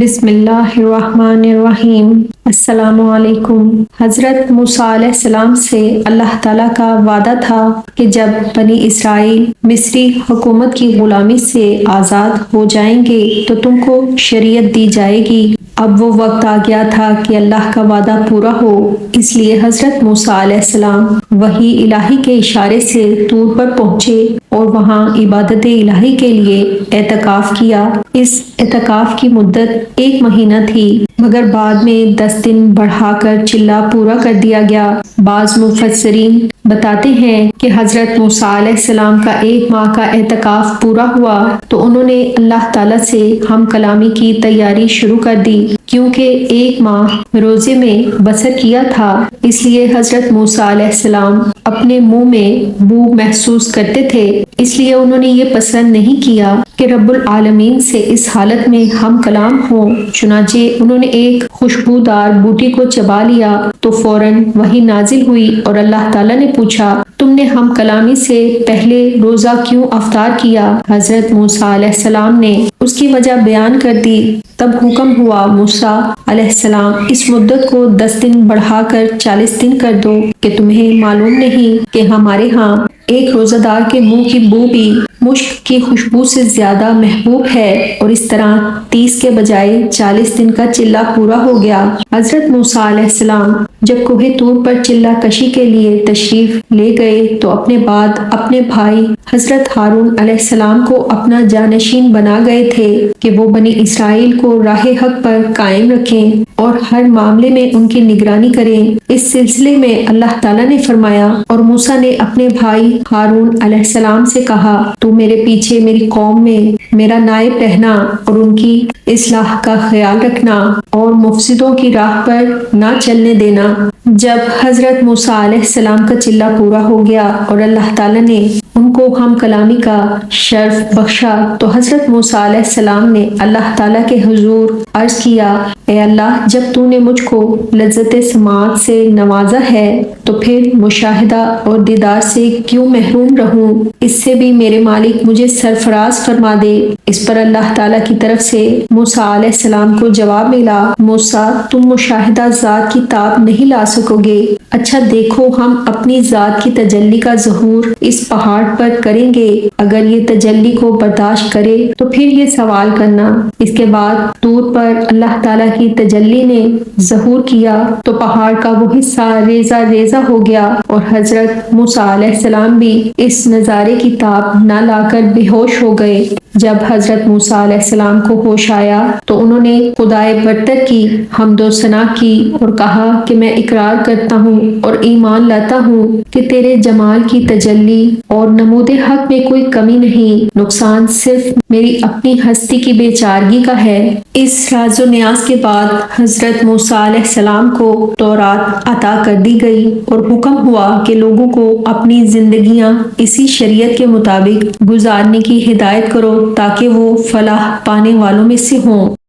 بسم اللہ الرحمن الرحیم۔ السلام علیکم۔ حضرت موسیٰ علیہ السلام سے اللہ تعالیٰ کا وعدہ تھا کہ جب بنی اسرائیل مصری حکومت کی غلامی سے آزاد ہو جائیں گے تو تم کو شریعت دی جائے گی۔ اب وہ وقت آ گیا تھا کہ اللہ کا وعدہ پورا ہو، اس لیے حضرت موسیٰ علیہ السلام وحی الہی کے اشارے سے طور پر پہنچے اور وہاں عبادت الہی کے لیے اعتکاف کیا۔ اس اعتکاف کی مدت 1 مہینہ تھی، مگر بعد میں 10 دن بڑھا کر چلہ پورا کر دیا گیا۔ بعض مفسرین بتاتے ہیں کہ حضرت موسیٰ علیہ السلام کا 1 ماہ کا اعتکاف پورا ہوا تو انہوں نے اللہ تعالیٰ سے ہم کلامی کی تیاری شروع کر دی، کیونکہ 1 ماہ روزے میں بسر کیا تھا، اس لیے حضرت موسیٰ علیہ السلام اپنے منہ میں بو محسوس کرتے تھے، اس لیے انہوں نے یہ پسند نہیں کیا کہ رب العالمین سے اس حالت میں ہم کلام ہوں۔ چنانچہ انہوں نے ایک خوشبودار بوٹی کو چبا لیا تو فوراً وحی نازل ہوئی اور اللہ تعالیٰ نے پوچھا، تم نے ہم کلامی سے پہلے روزہ کیوں افطار کیا؟ حضرت موسیٰ علیہ السلام نے اس کی وجہ بیان کر دی۔ تب حکم ہوا، موسیٰ علیہ السلام اس مدت کو 10 دن بڑھا کر 40 دن کر دو، کہ تمہیں معلوم نہیں کہ ہمارے ہاں ایک روزہ دار کے منہ کی بو بھی مشک کی خوشبو سے زیادہ محبوب ہے، اور اس طرح 30 کے بجائے 40 دن کا چلہ پورا ہو گیا۔ حضرت موسیٰ علیہ السلام جب کوہ طور پر چلہ کشی کے لیے تشریف لے گئے تو اپنے بعد اپنے بھائی حضرت ہارون علیہ السلام کو اپنا جانشین بنا گئے تھے کہ وہ بنی اسرائیل کو راہ حق پر قائم رکھیں اور ہر معاملے میں ان کی نگرانی کریں۔ اس سلسلے میں اللہ تعالیٰ نے فرمایا، اور موسیٰ نے اپنے بھائی ہارون علیہ السلام سے کہا، تو میرے پیچھے میری قوم میں میرا نائب رہنا اور ان کی اصلاح کا خیال رکھنا اور مفسدوں کی راہ پر نہ چلنے دینا۔ جب حضرت موسیٰ علیہ السلام کا چلہ پورا ہو گیا اور اللہ تعالیٰ نے ان کو ہم کلامی کا شرف بخشا تو حضرت موسیٰ علیہ السلام نے اللہ تعالیٰ کے حضور عرض کیا، اے اللہ، جب تو نے مجھ کو لذت سماعت سے نوازا ہے تو پھر مشاہدہ اور دیدار سے کیوں محروم رہوں؟ اس سے بھی میرے مالک مجھے سرفراز فرما دے۔ اس پر اللہ تعالیٰ کی طرف سے موسیٰ علیہ السلام کو جواب ملا، موسیٰ، تم مشاہدہ ذات کی تاب نہیں لا سکو گے۔ اچھا دیکھو، ہم اپنی ذات کی تجلی کا ظہور اس پہاڑ پر کریں گے، اگر یہ تجلی کو برداشت کرے تو پھر یہ سوال کرنا۔ اس کے بعد طور پر اللہ تعالیٰ کی تجلی نے ظہور کیا تو پہاڑ کا وہ حصہ ریزہ ریزہ ہو گیا اور حضرت موسیٰ علیہ السلام بھی اس نظارے کی تاب نہ لا کر بے ہوش ہو گئے۔ جب حضرت موسیٰ علیہ السلام کو ہوش آیا تو انہوں نے خدائے برتر کی حمد و ثنا کی اور کہا کہ میں اقرار کرتا ہوں اور ایمان لاتا ہوں کہ تیرے جمال کی تجلی اور نمود حق میں کوئی کمی نہیں، نقصان صرف میری اپنی ہستی کی بے چارگی کا ہے۔ اس راز و نیاز کے بعد حضرت موسیٰ علیہ السلام کو تورات عطا کر دی گئی اور حکم ہوا کہ لوگوں کو اپنی زندگیاں اسی شریعت کے مطابق گزارنے کی ہدایت کرو تاکہ وہ فلاح پانے والوں میں سے ہوں۔